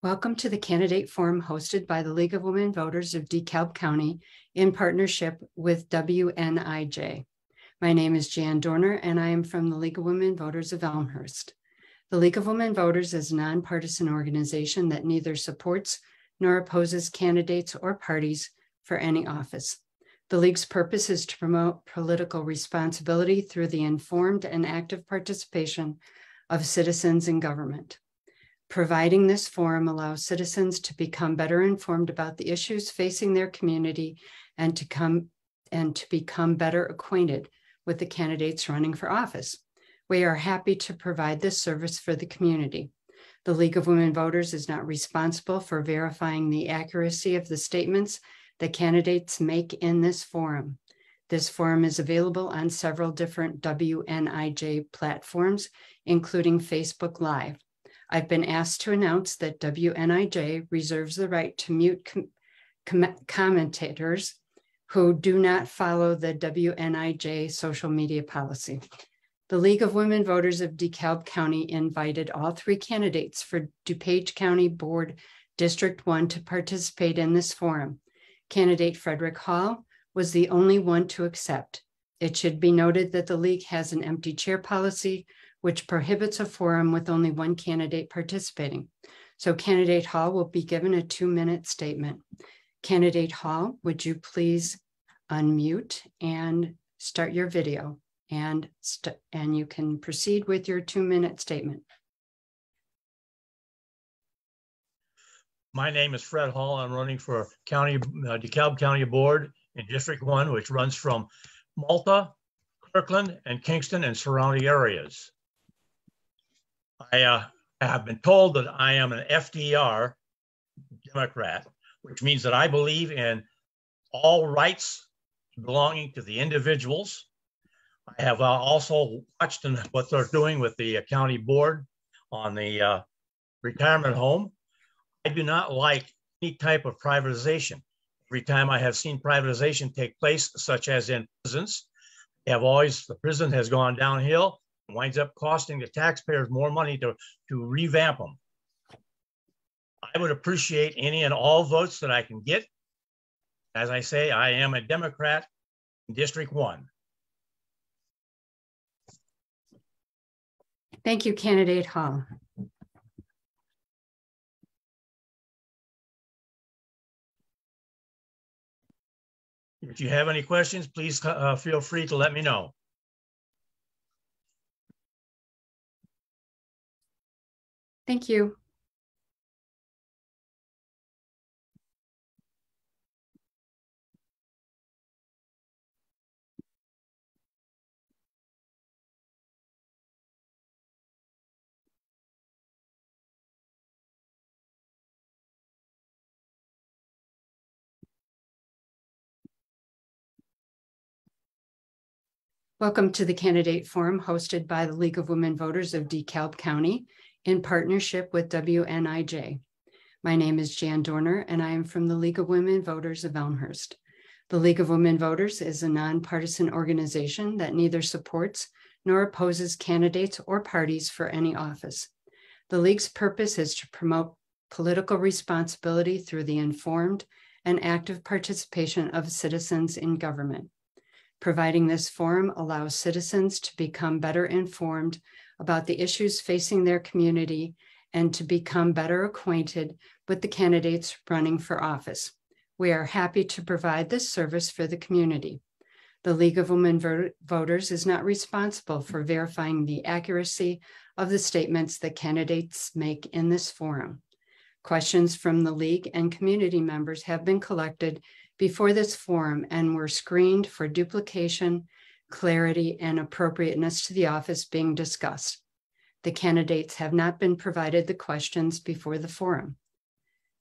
Welcome to the candidate forum hosted by the League of Women Voters of DeKalb County in partnership with WNIJ. My name is Jan Dorner and I am from the League of Women Voters of Elmhurst. The League of Women Voters is a nonpartisan organization that neither supports nor opposes candidates or parties for any office. The League's purpose is to promote political responsibility through the informed and active participation of citizens in government. Providing this forum allows citizens to become better informed about the issues facing their community and to become better acquainted with the candidates running for office. We are happy to provide this service for the community. The League of Women Voters is not responsible for verifying the accuracy of the statements that candidates make in this forum. This forum is available on several different WNIJ platforms, including Facebook Live. I've been asked to announce that WNIJ reserves the right to mute commentators who do not follow the WNIJ social media policy. The League of Women Voters of DeKalb County invited all three candidates for DuPage County Board District 1 to participate in this forum. Candidate Frederick Hall was the only one to accept. It should be noted that the League has an empty chair policy, which prohibits a forum with only one candidate participating. So Candidate Hall will be given a 2-minute statement. Candidate Hall, would you please unmute and start your video, and you can proceed with your 2-minute statement. My name is Fred Hall. I'm running for DeKalb County Board in District 1, which runs from Malta, Kirkland, and Kingston and surrounding areas. I have been told that I am an FDR Democrat, which means that I believe in all rights belonging to the individuals. I have also watched what they're doing with the county board on the retirement home. I do not like any type of privatization. Every time I have seen privatization take place, such as in prisons, the prison has gone downhill and winds up costing the taxpayers more money to revamp them. I would appreciate any and all votes that I can get. As I say, I am a Democrat in District 1. Thank you, Candidate Hall. If you have any questions, please feel free to let me know. Thank you. Welcome to the candidate forum hosted by the League of Women Voters of DeKalb County in partnership with WNIJ. My name is Jan Dorner and I am from the League of Women Voters of Elmhurst. The League of Women Voters is a nonpartisan organization that neither supports nor opposes candidates or parties for any office. The League's purpose is to promote political responsibility through the informed and active participation of citizens in government. Providing this forum allows citizens to become better informed about the issues facing their community and to become better acquainted with the candidates running for office. We are happy to provide this service for the community. The League of Women Voters is not responsible for verifying the accuracy of the statements that candidates make in this forum. Questions from the League and community members have been collected before this forum and were screened for duplication, clarity, and appropriateness to the office being discussed. The candidates have not been provided the questions before the forum.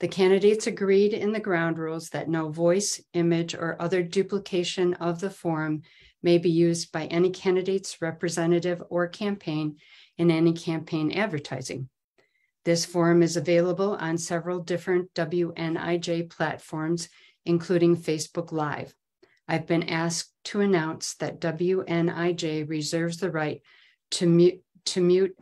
The candidates agreed in the ground rules that no voice, image, or other duplication of the forum may be used by any candidate's representative or campaign in any campaign advertising. This forum is available on several different WNIJ platforms, including Facebook Live. I've been asked to announce that WNIJ reserves the right to mute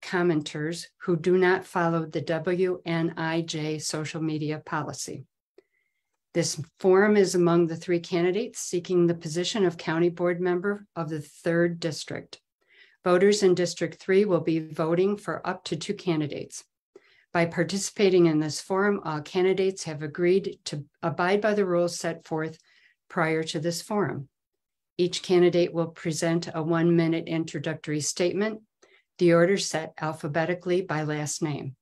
commenters who do not follow the WNIJ social media policy. This forum is among the 3 candidates seeking the position of County Board Member of the 3rd District. Voters in District 3 will be voting for up to 2 candidates. By participating in this forum, all candidates have agreed to abide by the rules set forth prior to this forum. Each candidate will present a 1-minute introductory statement, the order set alphabetically by last name.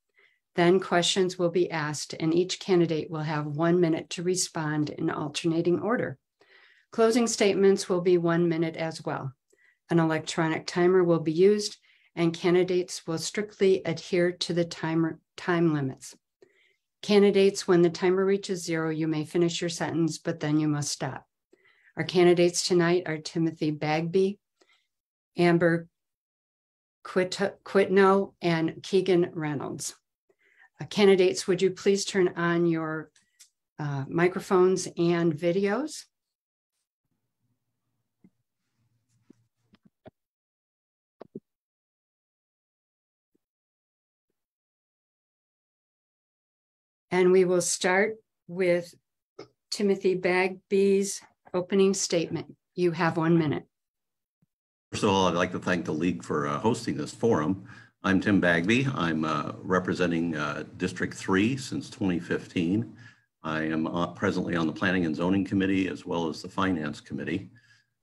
Then questions will be asked and each candidate will have 1 minute to respond in alternating order. Closing statements will be 1 minute as well. An electronic timer will be used and candidates will strictly adhere to the time limits. Candidates, when the timer reaches 0, you may finish your sentence, but then you must stop. Our candidates tonight are Timothy Bagby, Amber Quitno, and Keegan Reynolds. Candidates, would you please turn on your microphones and videos? And we will start with Timothy Bagby's opening statement. You have 1 minute. First of all, I'd like to thank the League for hosting this forum. I'm Tim Bagby. I'm representing District 3 since 2015. I am presently on the Planning and Zoning Committee as well as the Finance Committee.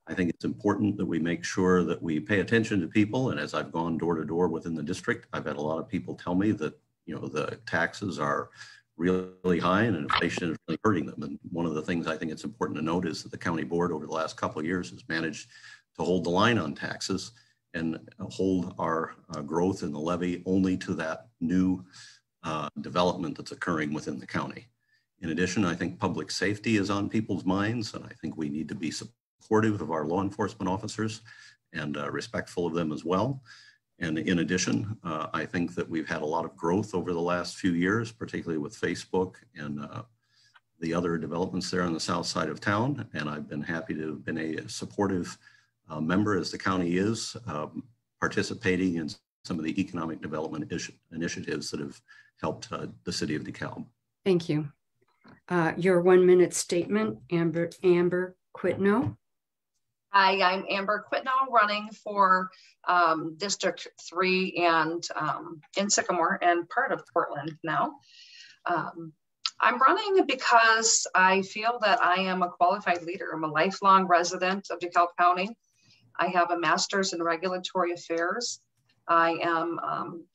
I think it's important that we make sure that we pay attention to people. And as I've gone door to door within the district, I've had a lot of people tell me that, you know, the taxes are really high and inflation is really hurting them. And one of the things I think it's important to note is that the county board over the last couple of years has managed to hold the line on taxes and hold our growth in the levy only to that new development that's occurring within the county. In addition, I think public safety is on people's minds, and I think we need to be supportive of our law enforcement officers and respectful of them as well. And in addition, I think that we've had a lot of growth over the last few years, particularly with Facebook and the other developments there on the south side of town. And I've been happy to have been a supportive member as the county is participating in some of the economic development initiatives that have helped the city of DeKalb. Thank you. Your 1 minute statement, Amber Quitno. Hi, I'm Amber Quitno, running for District 3 and in Sycamore and part of Portland now. I'm running because I feel that I am a qualified leader. I'm a lifelong resident of DeKalb County. I have a master's in regulatory affairs. I am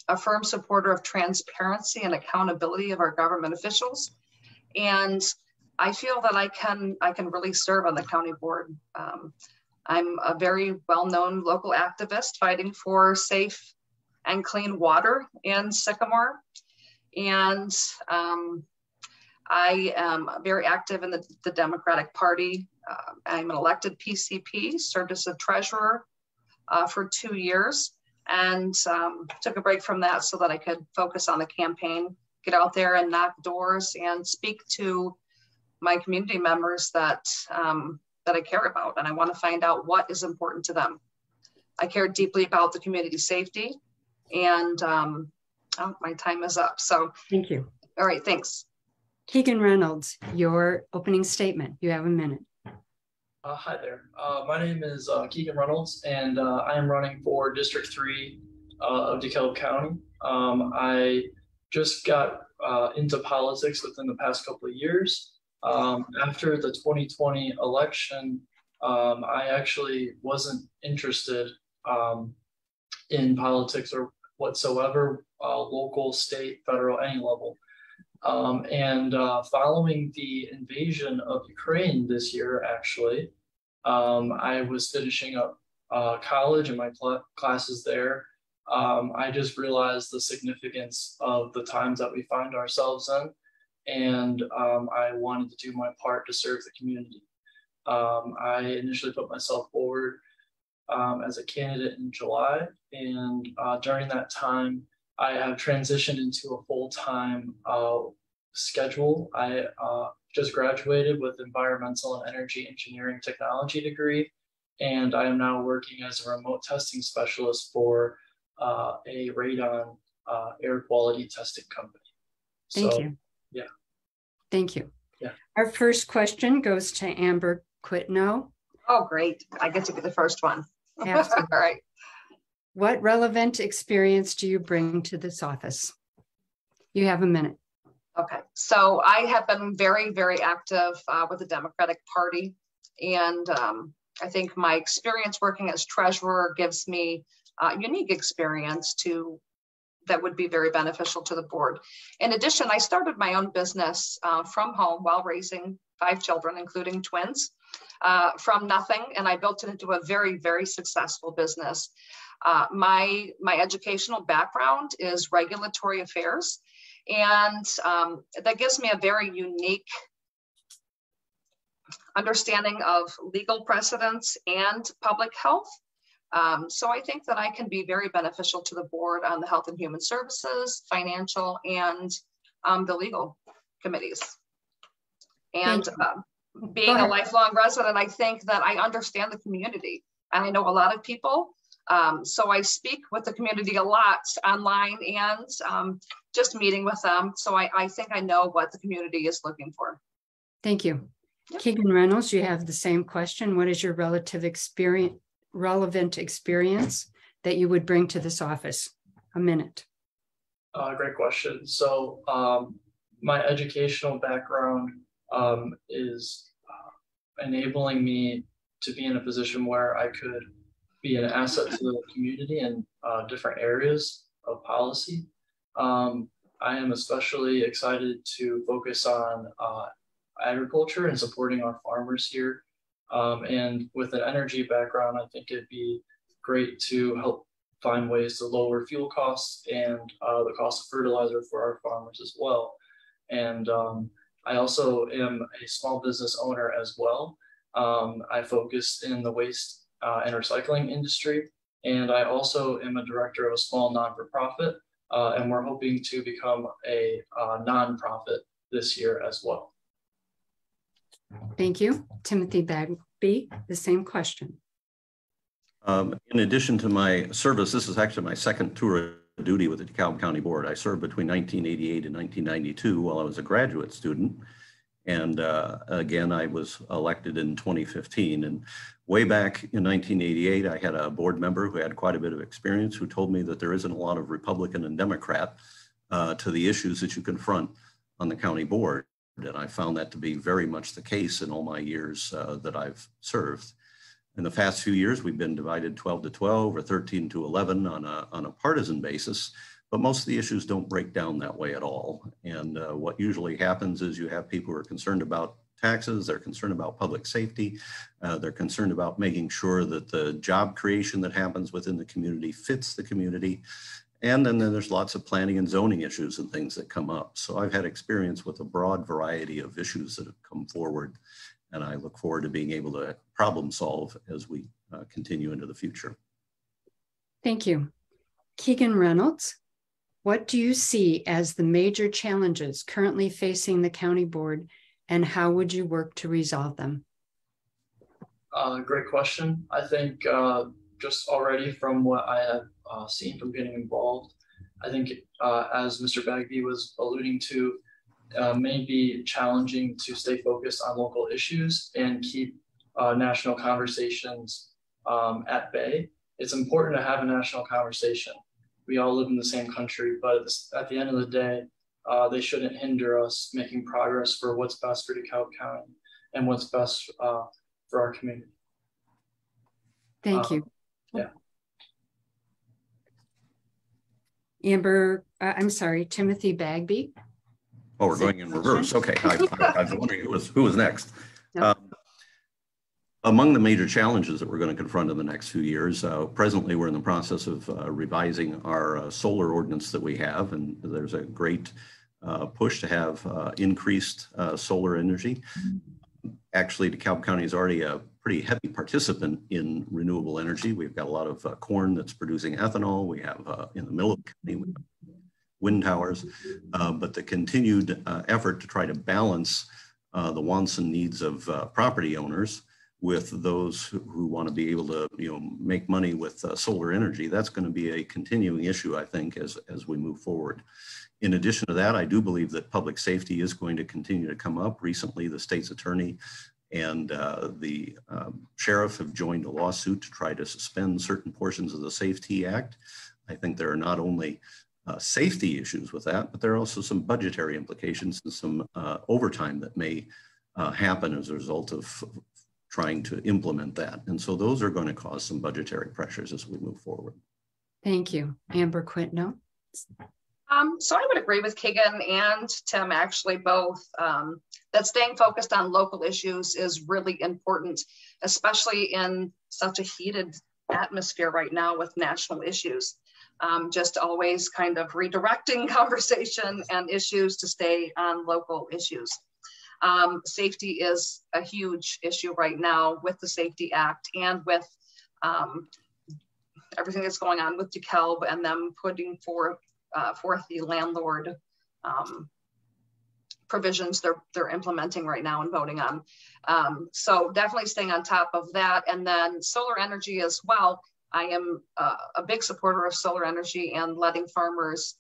a firm supporter of transparency and accountability of our government officials. And I feel that I can really serve on the county board. I'm a very well-known local activist fighting for safe and clean water in Sycamore. And I am very active in the Democratic Party. I'm an elected PCP, served as a treasurer for 2 years, and took a break from that so that I could focus on the campaign, get out there and knock doors and speak to my community members that I care about, and I want to find out what is important to them. I care deeply about the community safety, and oh, my time is up. So thank you. All right, thanks. Keegan Reynolds, your opening statement. You have 1 minute. Hi there. My name is Keegan Reynolds, and I am running for District 3 of DeKalb County. I just got into politics within the past couple of years. After the 2020 election, I actually wasn't interested in politics or whatsoever, local, state, federal, any level. Following the invasion of Ukraine this year, actually, I was finishing up college and my classes there. I just realized the significance of the times that we find ourselves in. And I wanted to do my part to serve the community. I initially put myself forward as a candidate in July, and during that time, I have transitioned into a full-time schedule. I just graduated with environmental and energy engineering technology degree, and I am now working as a remote testing specialist for a radon air quality testing company. Thank you. Yeah. Thank you. Yeah. Our first question goes to Amber Quitno. Oh, great. I get to be the first one. Absolutely. All right. What relevant experience do you bring to this office? You have a minute. Okay. So I have been very, very active with the Democratic Party. And I think my experience working as treasurer gives me unique experience that would be very beneficial to the board. In addition, I started my own business from home while raising 5 children, including twins, from nothing, and I built it into a very, very successful business. My educational background is regulatory affairs, and that gives me a very unique understanding of legal precedents and public health. So I think that I can be very beneficial to the board on the Health and Human Services, financial, and the legal committees. And being a lifelong resident, I think that I understand the community, and I know a lot of people. So I speak with the community a lot online and just meeting with them. So I think I know what the community is looking for. Thank you. Yep. Keegan Reynolds, you have the same question. What is your relevant experience that you would bring to this office? A minute. Great question. So my educational background is enabling me to be in a position where I could be an asset to the community in different areas of policy. I am especially excited to focus on agriculture and supporting our farmers here. And with an energy background, I think it'd be great to help find ways to lower fuel costs and the cost of fertilizer for our farmers as well. And I also am a small business owner as well. I focus in the waste and recycling industry. And I also am a director of a small non-for-profit, and we're hoping to become a nonprofit this year as well. Thank you. Timothy Bagby, the same question. In addition to my service, this is actually my second tour of duty with the DeKalb County Board. I served between 1988 and 1992 while I was a graduate student. And again, I was elected in 2015. And way back in 1988, I had a board member who had quite a bit of experience who told me that there isn't a lot of Republican and Democrat to the issues that you confront on the county board. And I found that to be very much the case in all my years that I've served. In the past few years, we've been divided 12 to 12 or 13 to 11 on a partisan basis, but most of the issues don't break down that way at all. And what usually happens is you have people who are concerned about taxes, they're concerned about public safety, they're concerned about making sure that the job creation that happens within the community fits the community. And then there's lots of planning and zoning issues and things that come up. So I've had experience with a broad variety of issues that have come forward, and I look forward to being able to problem solve as we continue into the future. Thank you. Keegan Reynolds, what do you see as the major challenges currently facing the county board, and how would you work to resolve them? Great question. I think just already from what I have seen from getting involved, I think as Mr. Bagby was alluding to, may be challenging to stay focused on local issues and keep national conversations at bay. It's important to have a national conversation. We all live in the same country, but at the end of the day, they shouldn't hinder us making progress for what's best for DeKalb County and what's best for our community. Thank you. Yeah. Amber, I'm sorry, Timothy Bagby. Oh, we're going in reverse. Okay, I was wondering who was next. No. Among the major challenges that we're going to confront in the next few years, presently we're in the process of revising our solar ordinance that we have, and there's a great push to have increased solar energy. Actually, DeKalb County is already a pretty heavy participant in renewable energy. We've got a lot of corn that's producing ethanol. We have in the middle of the county, we have wind towers, but the continued effort to try to balance the wants and needs of property owners with those who want to be able to, make money with solar energy. That's going to be a continuing issue, I think, as we move forward. In addition to that, I do believe that public safety is going to continue to come up. Recently, the state's attorney and the sheriff have joined a lawsuit to try to suspend certain portions of the Safety Act. I think there are not only safety issues with that, but there are also some budgetary implications and some overtime that may happen as a result of trying to implement that. And so those are going to cause some budgetary pressures as we move forward. Thank you. Amber Quintno. So I would agree with Keegan and Tim, actually, both, that staying focused on local issues is really important, especially in such a heated atmosphere right now with national issues. Just always kind of redirecting conversation and issues to stay on local issues. Safety is a huge issue right now with the Safety Act and with everything that's going on with DeKalb and them putting forth the landlord provisions they're implementing right now and voting on. So definitely staying on top of that. And then solar energy as well. I am a big supporter of solar energy and letting farmers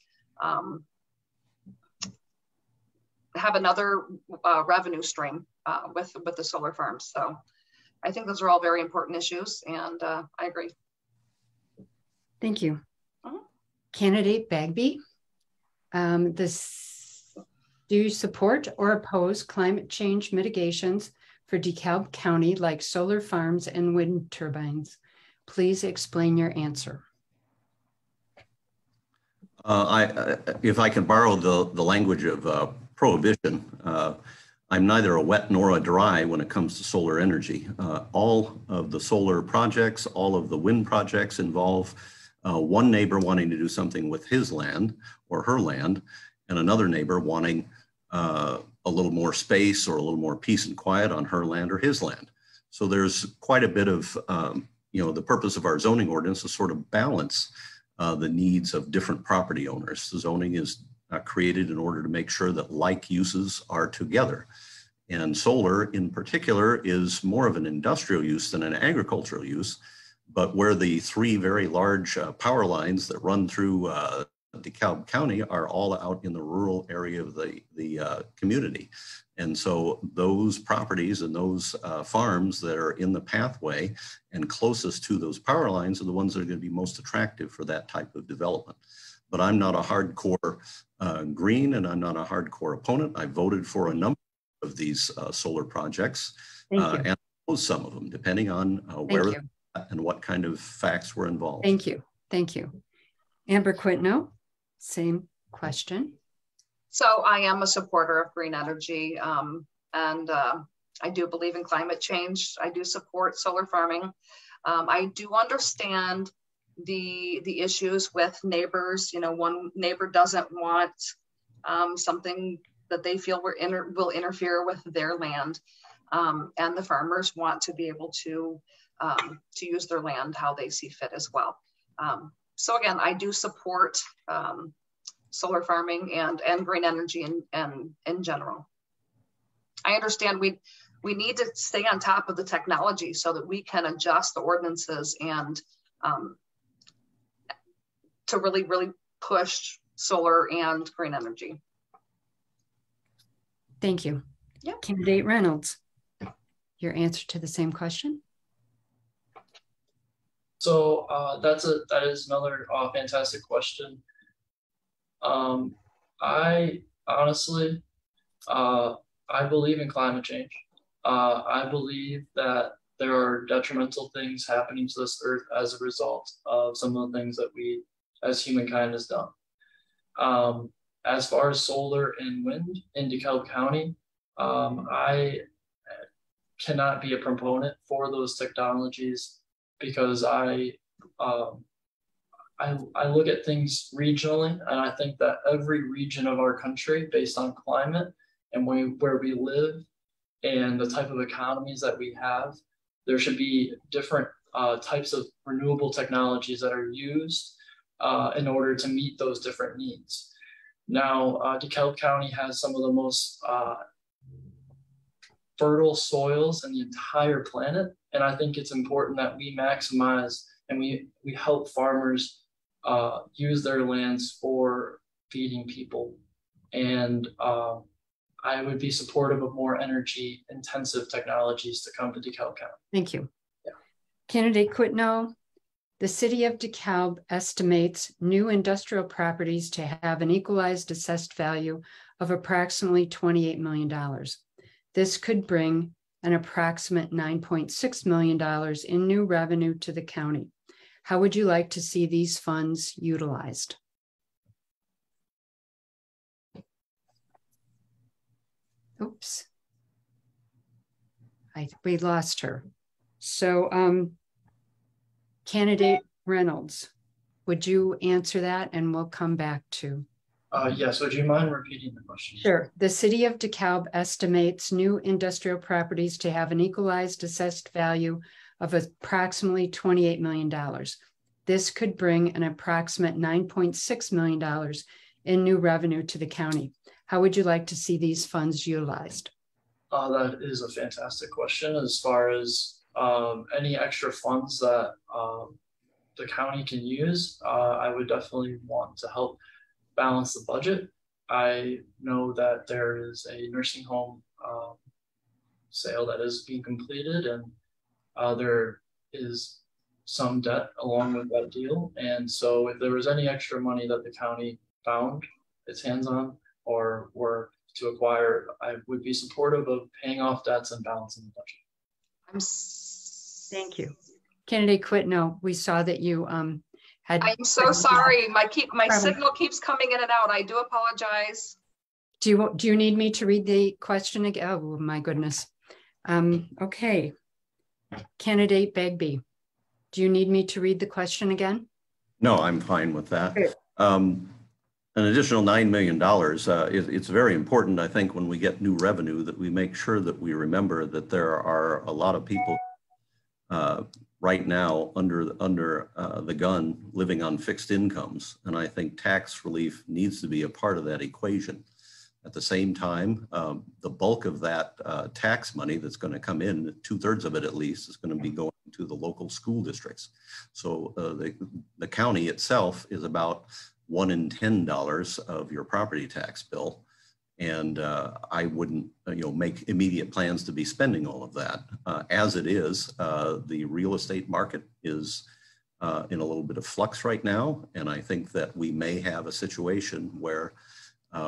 have another revenue stream with the solar farms. So I think those are all very important issues, and I agree. Thank you. Candidate Bagby, do you support or oppose climate change mitigations for DeKalb County like solar farms and wind turbines? Please explain your answer. If I can borrow the language of prohibition, I'm neither a wet nor a dry when it comes to solar energy. All of the solar projects, all of the wind projects involve one neighbor wanting to do something with his land or her land, and another neighbor wanting a little more space or a little more peace and quiet on her land or his land. So there's quite a bit of, the purpose of our zoning ordinance is sort of balance the needs of different property owners. The zoning is created in order to make sure that like uses are together. And solar in particular is more of an industrial use than an agricultural use, but where the three very large power lines that run through DeKalb County are all out in the rural area of the community. And so those properties and those farms that are in the pathway and closest to those power lines are the ones that are going to be most attractive for that type of development. But I'm not a hardcore green, and I'm not a hardcore opponent. I voted for a number of these solar projects and oppose some of them, depending on where and what kind of facts were involved. Thank you. Thank you. Amber Quintno, same question. So I am a supporter of green energy, and I do believe in climate change. I do support solar farming. I do understand the issues with neighbors. One neighbor doesn't want something that they feel will interfere with their land, and the farmers want to be able to use their land how they see fit as well. So again, I do support solar farming and green energy in general. I understand we need to stay on top of the technology so that we can adjust the ordinances and to really, really push solar and green energy. Thank you. Yep. Candidate Reynolds, your answer to the same question? So that is another fantastic question. I honestly, I believe in climate change. I believe that there are detrimental things happening to this earth as a result of some of the things that we as humankind has done. As far as solar and wind in DeKalb County, I cannot be a proponent for those technologies because I look at things regionally, and I think that every region of our country, based on climate and where we live and the type of economies that we have, there should be different types of renewable technologies that are used in order to meet those different needs. Now, DeKalb County has some of the most fertile soils in the entire planet. And I think it's important that we maximize and we help farmers use their lands for feeding people. And I would be supportive of more energy intensive technologies to come to DeKalb County. Thank you. Yeah. Candidate Quitno, the city of DeKalb estimates new industrial properties to have an equalized assessed value of approximately $28 million. This could bring an approximate $9.6 million in new revenue to the county. How would you like to see these funds utilized? Oops. We lost her. So candidate Reynolds, would you answer that and we'll come back to? Yes, would you mind repeating the question? Sure. The city of DeKalb estimates new industrial properties to have an equalized assessed value of approximately $28 million. This could bring an approximate $9.6 million in new revenue to the county. How would you like to see these funds utilized? That is a fantastic question. As far as any extra funds that the county can use, I would definitely want to help balance the budget. I know that there is a nursing home sale that is being completed, and there is some debt along with that deal. And so if there was any extra money that the county found its hands on or were to acquire, I would be supportive of paying off debts and balancing the budget. Thank you. Candidate Quitno, we saw that you had. I'm so sorry. My signal keeps coming in and out. I do apologize. Do you need me to read the question again? Oh my goodness. Okay. Candidate Bagby, do you need me to read the question again? No, I'm fine with that. An additional $9 million, it's very important, I think, when we get new revenue that we make sure that we remember that there are a lot of people right now under the gun living on fixed incomes. And I think tax relief needs to be a part of that equation. At the same time, the bulk of that tax money that's going to come in, 2/3 of it at least, is going to be going to the local school districts. So the county itself is about $1 in $10 of your property tax bill. And I wouldn't make immediate plans to be spending all of that. As it is, the real estate market is in a little bit of flux right now. And I think that we may have a situation where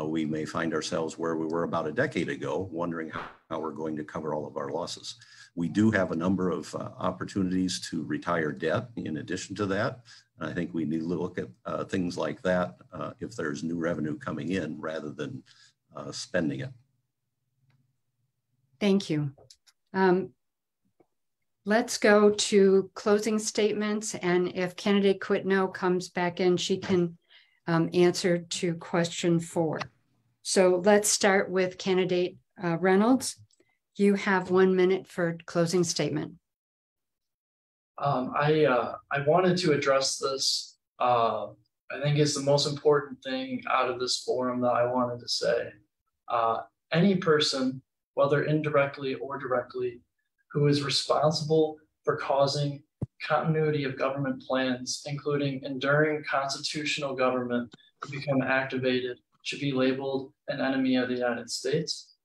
we may find ourselves where we were about a decade ago, wondering how we're going to cover all of our losses. We do have a number of opportunities to retire debt in addition to that. And I think we need to look at things like that if there's new revenue coming in rather than spending it. Thank you. Let's go to closing statements. And if candidate Quitno comes back in, she can answer to question 4. So let's start with candidate Reynolds. You have 1 minute for closing statement. I wanted to address this. I think it's the most important thing out of this forum that I wanted to say. Any person, whether indirectly or directly, who is responsible for causing continuity of government plans, including enduring constitutional government, to become activated, should be labeled an enemy of the United States.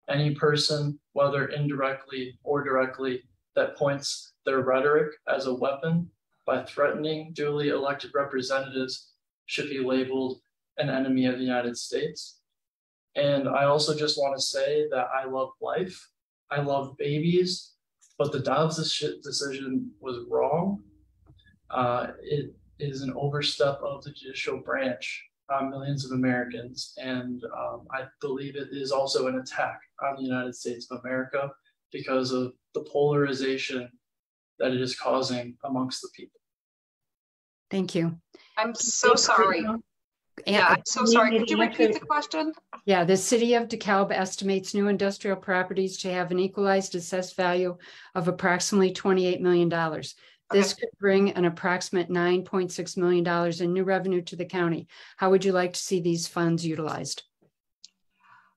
Any person, whether indirectly or directly, that points their rhetoric as a weapon by threatening duly elected representatives should be labeled an enemy of the United States. And I also just want to say that I love life. I love babies, but the Dobbs decision was wrong. It is an overstep of the judicial branch on millions of Americans. And I believe it is also an attack on the United States of America because of the polarization that it is causing amongst the people. Thank you. I'm so sorry. Yeah, I'm so sorry. Could you repeat the question? Yeah, the city of DeKalb estimates new industrial properties to have an equalized assessed value of approximately $28 million. This could bring an approximate $9.6 million in new revenue to the county. How would you like to see these funds utilized?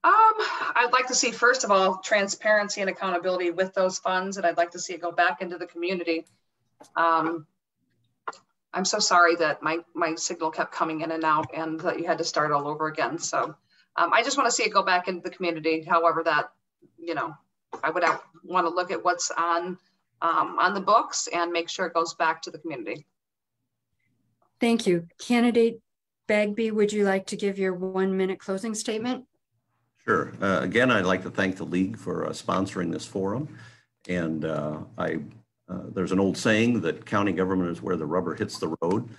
I'd like to see, first of all, transparency and accountability with those funds, and I'd like to see it go back into the community. I'm so sorry that my signal kept coming in and out and that you had to start all over again. So I just want to see it go back into the community. However, that, you know, I would want to look at what's on the books and make sure it goes back to the community. Thank you. Candidate Bagby, would you like to give your 1-minute closing statement? Sure. Again, I'd like to thank the League for sponsoring this forum. And there's an old saying that county government is where the rubber hits the road.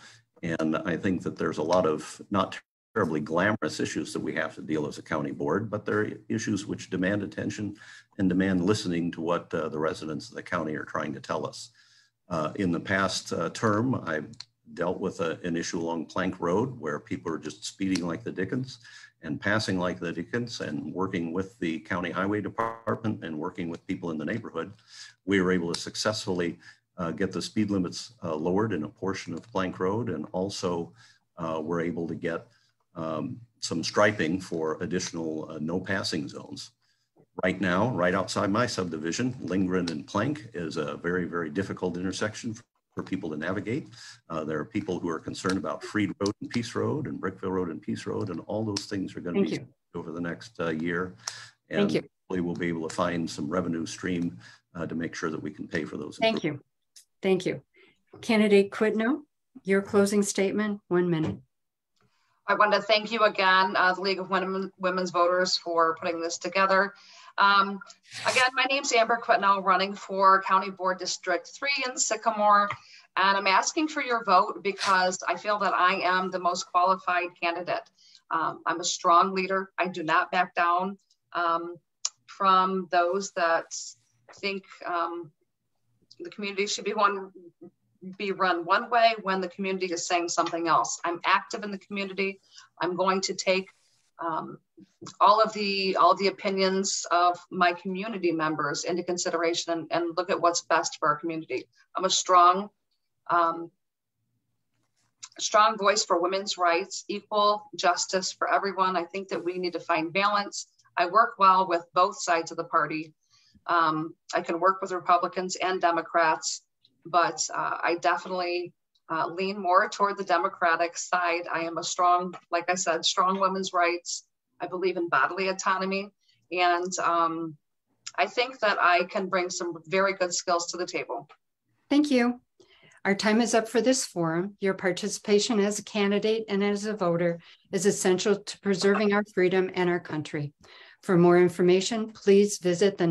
And I think that there's a lot of not terribly glamorous issues that we have to deal as a county board, but there are issues which demand attention and demand listening to what the residents of the county are trying to tell us. In the past term, I dealt with an issue along Plank Road where people are just speeding like the dickens and passing like the dickens, and working with the county highway department and working with people in the neighborhood, we were able to successfully get the speed limits lowered in a portion of Plank Road, and also were able to get some striping for additional no passing zones. Right now, right outside my subdivision, Lindgren and Plank is a very, very difficult intersection for people to navigate. There are people who are concerned about Freed Road and Peace Road and Brickville Road and Peace Road, and all those things are going to be over the next year. And hopefully we'll be able to find some revenue stream to make sure that we can pay for those. Thank you. Thank you. Candidate Quitno, your closing statement, 1 minute. I want to thank you again, the League of Women's Voters, for putting this together. Again, my name's Amber Quitno, running for County Board District 3 in Sycamore, and I'm asking for your vote because I feel that I am the most qualified candidate. I'm a strong leader. I do not back down from those that think the community should be run one way when the community is saying something else. I'm active in the community. I'm going to take all of the opinions of my community members into consideration and look at what's best for our community. I'm a strong voice for women's rights, equal justice for everyone. I think that we need to find balance. I work well with both sides of the party. I can work with Republicans and Democrats, but I definitely lean more toward the Democratic side. I am a strong, like I said, strong women's rights. I believe in bodily autonomy. And I think that I can bring some very good skills to the table. Thank you. Our time is up for this forum. Your participation as a candidate and as a voter is essential to preserving our freedom and our country. For more information, please visit the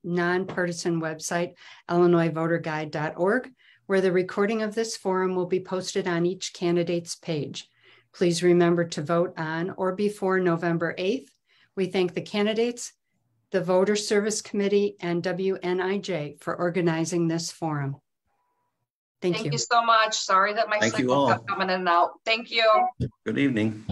nonpartisan website, illinoisvoterguide.org, where the recording of this forum will be posted on each candidate's page. Please remember to vote on or before November 8th. We thank the candidates, the Voter Service Committee, and WNIJ for organizing this forum. Thank you. Thank you so much. Sorry that my signal kept coming in and out. Thank you. Good evening.